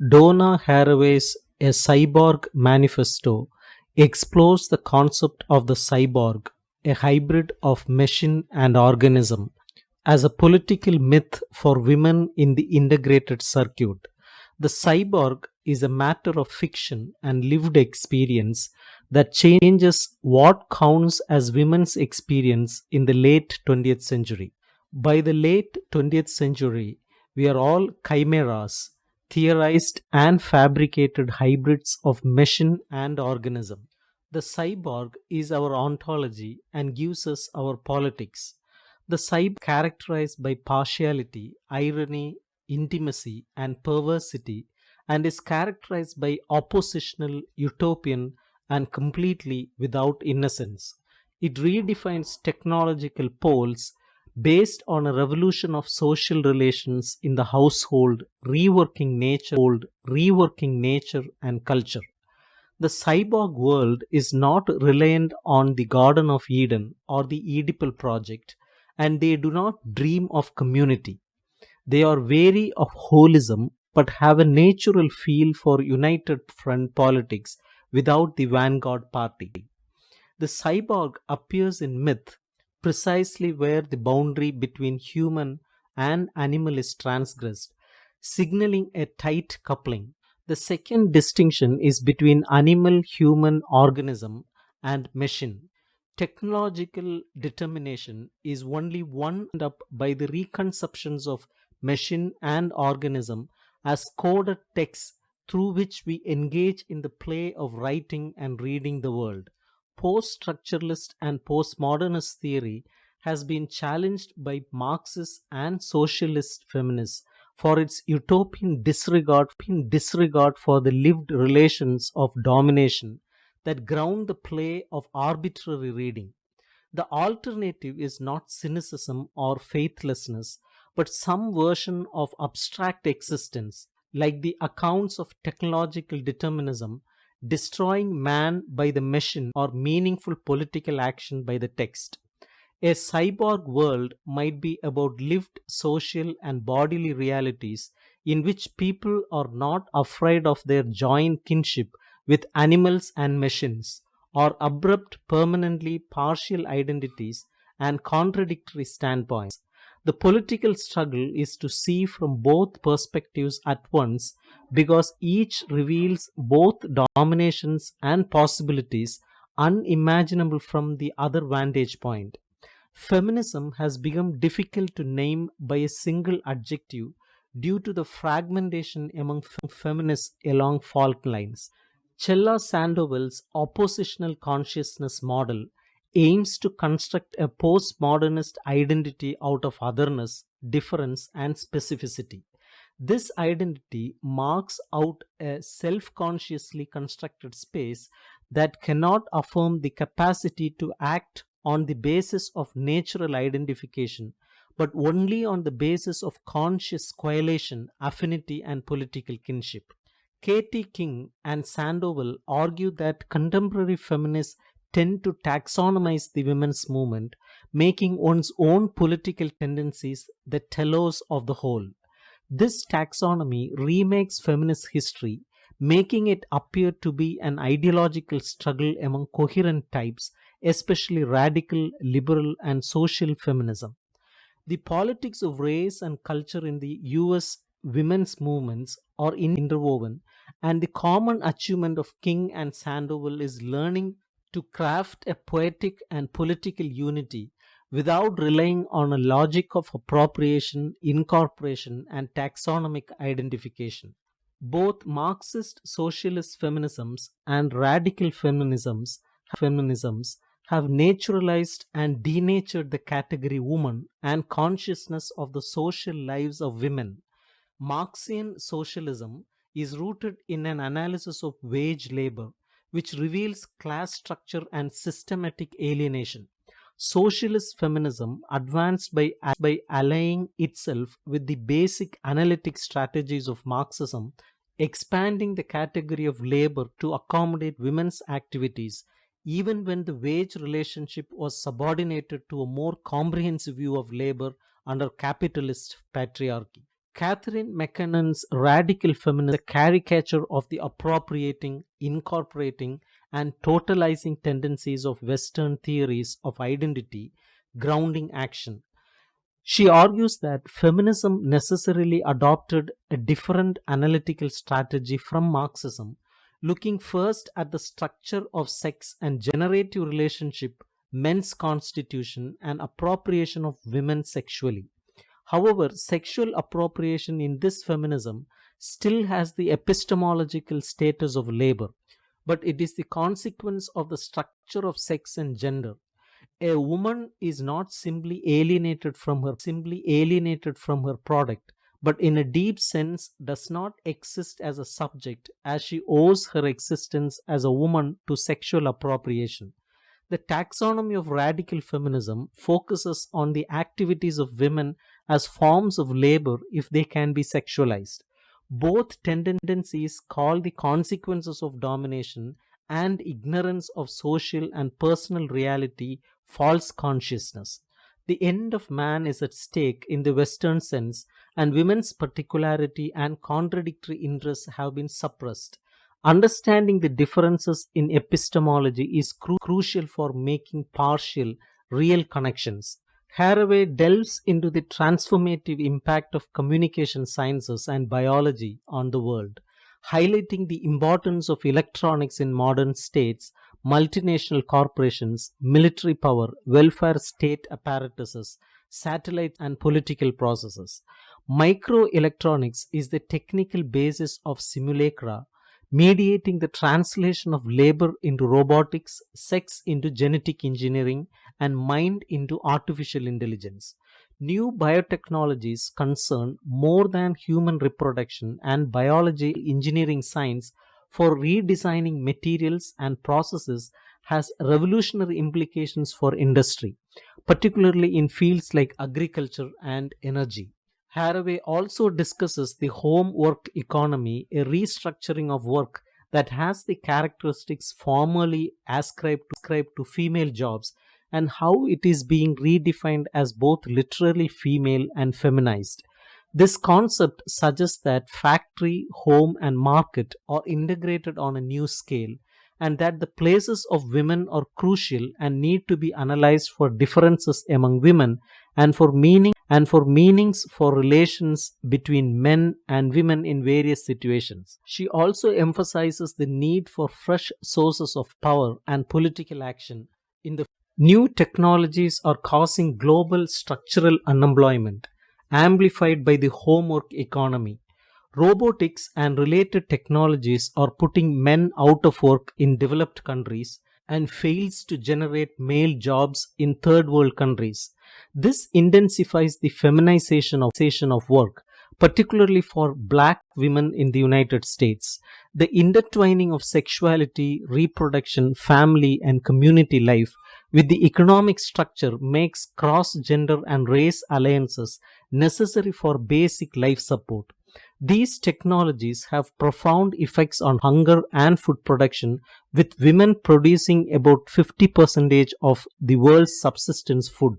Donna Haraway's A Cyborg Manifesto explores the concept of the cyborg, a hybrid of machine and organism, as a political myth for women in the integrated circuit. The cyborg is a matter of fiction and lived experience that changes what counts as women's experience in the late 20th century. By the late 20th century, we are all chimeras, theorized and fabricated hybrids of machine and organism. The cyborg is our ontology and gives us our politics. The cyborg characterized by partiality, irony, intimacy, and perversity, and is characterized by oppositional, utopian, and completely without innocence. It redefines technological poles based on a revolution of social relations in the household, reworking nature and culture. The cyborg world is not reliant on the Garden of Eden or the Oedipal project, and they do not dream of community. They are wary of holism but have a natural feel for united front politics without the vanguard party. The cyborg appears in myth precisely where the boundary between human and animal is transgressed, signaling a tight coupling. The second distinction is between animal human organism and machine. Technological determination is only one up by the reconceptions of machine and organism as coded texts through which we engage in the play of writing and reading the world. Post structuralist and postmodernist theory has been challenged by Marxist and socialist feminists for its utopian disregard for the lived relations of domination that ground the play of arbitrary reading. The alternative is not cynicism or faithlessness, but some version of abstract existence, like the accounts of technological determinism, destroying man by the machine, or meaningful political action by the text. A cyborg world might be about lived social and bodily realities in which people are not afraid of their joint kinship with animals and machines, or abrupt, permanently partial identities and contradictory standpoints. The political struggle is to see from both perspectives at once because each reveals both dominations and possibilities unimaginable from the other vantage point. Feminism has become difficult to name by a single adjective due to the fragmentation among feminists along fault lines. Chella Sandowell's oppositional consciousness model aims to construct a postmodernist identity out of otherness, difference, and specificity. This identity marks out a self consciously constructed space that cannot affirm the capacity to act on the basis of natural identification, but only on the basis of conscious correlation, affinity, and political kinship. Katie King and Sandoval argue that contemporary feminists tend to taxonomize the women's movement, making one's own political tendencies the telos of the whole. This taxonomy remakes feminist history, making it appear to be an ideological struggle among coherent types, especially radical, liberal, and social feminism. The politics of race and culture in the US women's movements are interwoven, and the common achievement of King and Sandoval is learning to craft a poetic and political unity without relying on a logic of appropriation, incorporation, and taxonomic identification. Both Marxist socialist feminisms and radical feminisms have naturalized and denatured the category woman and consciousness of the social lives of women. Marxian socialism is rooted in an analysis of wage labor, which reveals class structure and systematic alienation. Socialist feminism advanced by allying itself with the basic analytic strategies of Marxism, expanding the category of labor to accommodate women's activities, even when the wage relationship was subordinated to a more comprehensive view of labor under capitalist patriarchy. Catherine McKennan's radical feminism is a caricature of the appropriating, incorporating, and totalizing tendencies of Western theories of identity grounding action. She argues that feminism necessarily adopted a different analytical strategy from Marxism, looking first at the structure of sex and generative relationship, men's constitution, and appropriation of women sexually. However, sexual appropriation in this feminism still has the epistemological status of labor, but it is the consequence of the structure of sex and gender. A woman is not simply alienated from her product, but in a deep sense does not exist as a subject, as she owes her existence as a woman to sexual appropriation. The taxonomy of radical feminism focuses on the activities of women as forms of labor if they can be sexualized. Both tendencies call the consequences of domination and ignorance of social and personal reality false consciousness. The end of man is at stake in the Western sense, and women's particularity and contradictory interests have been suppressed. Understanding the differences in epistemology is crucial for making partial, real connections. Haraway delves into the transformative impact of communication sciences and biology on the world, highlighting the importance of electronics in modern states, multinational corporations, military power, welfare state apparatuses, satellites, and political processes. Microelectronics is the technical basis of simulacra, mediating the translation of labor into robotics, sex into genetic engineering, and mind into artificial intelligence. New biotechnologies concern more than human reproduction and biology engineering science for redesigning materials and processes has revolutionary implications for industry, particularly in fields like agriculture and energy. Haraway also discusses the home work economy, a restructuring of work that has the characteristics formerly ascribed to female jobs and how it is being redefined as both literally female and feminized. This concept suggests that factory, home, and market are integrated on a new scale, and that the places of women are crucial and need to be analyzed for differences among women and for meanings for relations between men and women in various situations. She also emphasizes the need for fresh sources of power and political action in the new technologies are causing global structural unemployment, amplified by the homework economy. Robotics and related technologies are putting men out of work in developed countries and fails to generate male jobs in third world countries. This intensifies the feminization of work, particularly for black women in the United States. The intertwining of sexuality, reproduction, family, and community life with the economic structure makes cross gender and race alliances necessary for basic life support. These technologies have profound effects on hunger and food production, with women producing about 50% of the world's subsistence food.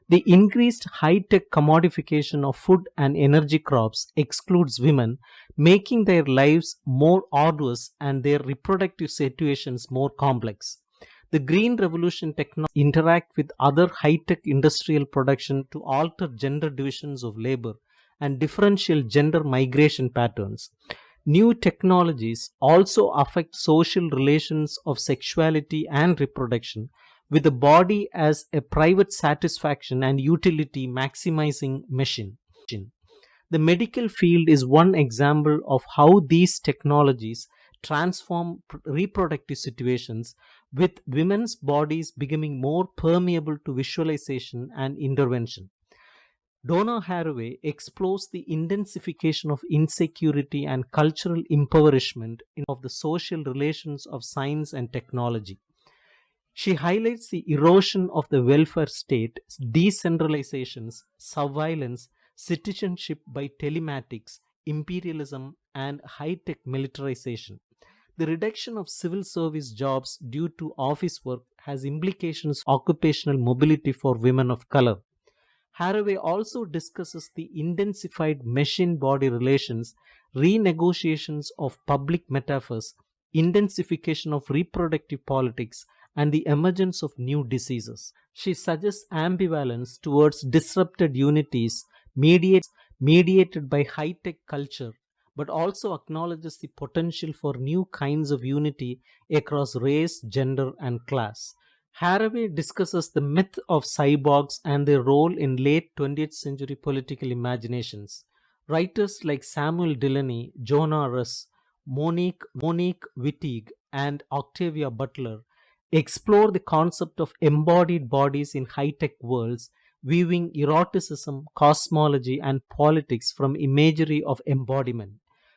The increased high-tech commodification of food and energy crops excludes women, making their lives more arduous and their reproductive situations more complex. The Green Revolution technologies interact with other high-tech industrial production to alter gender divisions of labor and differential gender migration patterns. New technologies also affect social relations of sexuality and reproduction, with the body as a private satisfaction and utility maximizing machine. The medical field is one example of how these technologies transform reproductive situations, with women's bodies becoming more permeable to visualization and intervention. Donna Haraway explores the intensification of insecurity and cultural impoverishment of the social relations of science and technology. She highlights the erosion of the welfare state, decentralizations, surveillance, citizenship by telematics, imperialism, and high tech militarization. The reduction of civil service jobs due to office work has implications for occupational mobility for women of color. Haraway also discusses the intensified machine body relations, renegotiations of public metaphors, intensification of reproductive politics, and the emergence of new diseases. She suggests ambivalence towards disrupted unities mediated by high tech culture, but also acknowledges the potential for new kinds of unity across race, gender, and class. Haraway discusses the myth of cyborgs and their role in late 20th century political imaginations. Writers like Samuel Delany, Jonah Russ, Monique Wittig, and Octavia Butler explore the concept of embodied bodies in high tech worlds, weaving eroticism, cosmology, and politics from imagery of embodiment.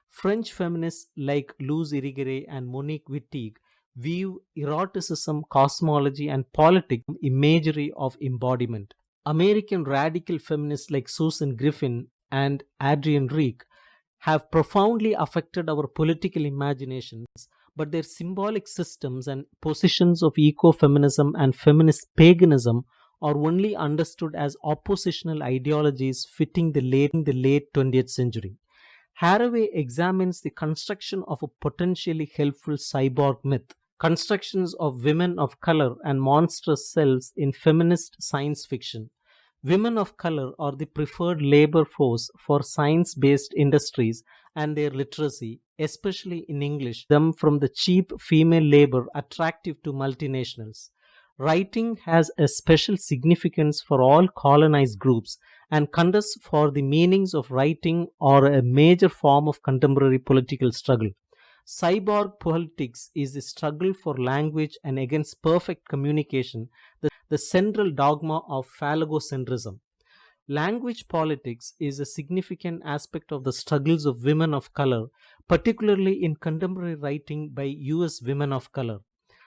French feminists like Luz Irigaray and Monique Wittig weave eroticism, cosmology, and politics from imagery of embodiment. American radical feminists like Susan Griffin and Adrienne Reek have profoundly affected our political imaginations, but their symbolic systems and positions of ecofeminism and feminist paganism are only understood as oppositional ideologies fitting the late 20th century. Haraway examines the construction of a potentially helpful cyborg myth, constructions of women of color and monstrous selves in feminist science fiction. Women of color are the preferred labor force for science based industries, and their literacy, especially in English, them from the cheap female labor attractive to multinationals. Writing has a special significance for all colonized groups, and contests for the meanings of writing are a major form of contemporary political struggle. Cyborg politics is the struggle for language and against perfect communication, the central dogma of phallogocentrism. Language politics is a significant aspect of the struggles of women of color, particularly in contemporary writing by US women of color.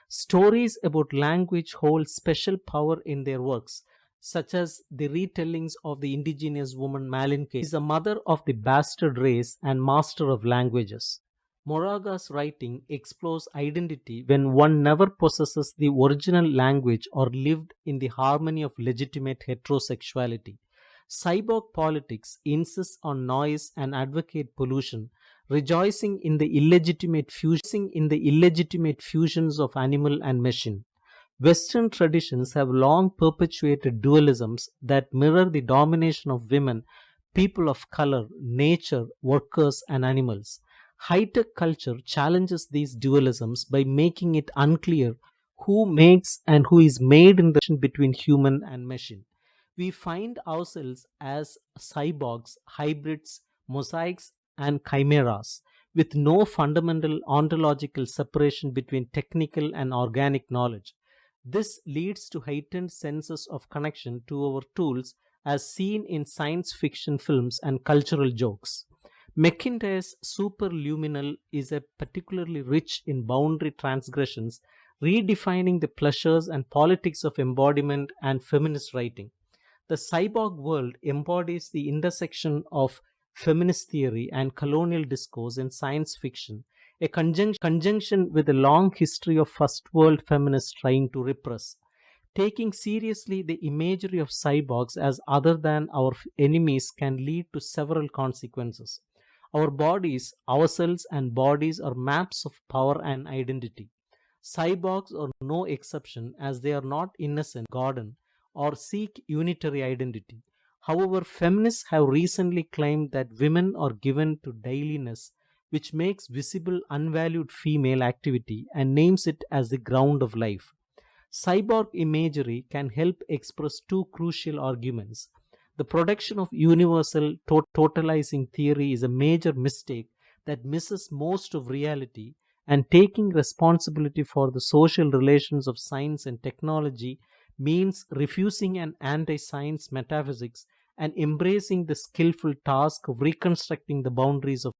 Stories about language hold special power in their works, such as the retellings of the indigenous woman Malinke is a mother of the bastard race and master of languages. Moraga's writing explores identity when one never possesses the original language or lived in the harmony of legitimate heterosexuality. Cyborg politics insists on noise and advocate pollution, rejoicing in the illegitimate fusions of animal and machine. Western traditions have long perpetuated dualisms that mirror the domination of women, people of color, nature, workers, and animals. High tech culture challenges these dualisms by making it unclear who makes and who is made in the relation between human and machine. We find ourselves as cyborgs, hybrids, mosaics, and chimeras, with no fundamental ontological separation between technical and organic knowledge. This leads to heightened senses of connection to our tools as seen in science fiction films and cultural jokes. McIntyre's Superluminal is a particularly rich in boundary transgressions, redefining the pleasures and politics of embodiment and feminist writing. The cyborg world embodies the intersection of feminist theory and colonial discourse in science fiction, a conjunction with a long history of first world feminists trying to repress. Taking seriously the imagery of cyborgs as other than our enemies can lead to several consequences. Our bodies, ourselves, and bodies are maps of power and identity. Cyborgs are no exception as they are not innocent, garden, or seek unitary identity. However, feminists have recently claimed that women are given to dailiness, which makes visible unvalued female activity and names it as the ground of life. Cyborg imagery can help express two crucial arguments. The production of universal totalizing theory is a major mistake that misses most of reality, and taking responsibility for the social relations of science and technology means refusing an anti science metaphysics and embracing the skillful task of reconstructing the boundaries of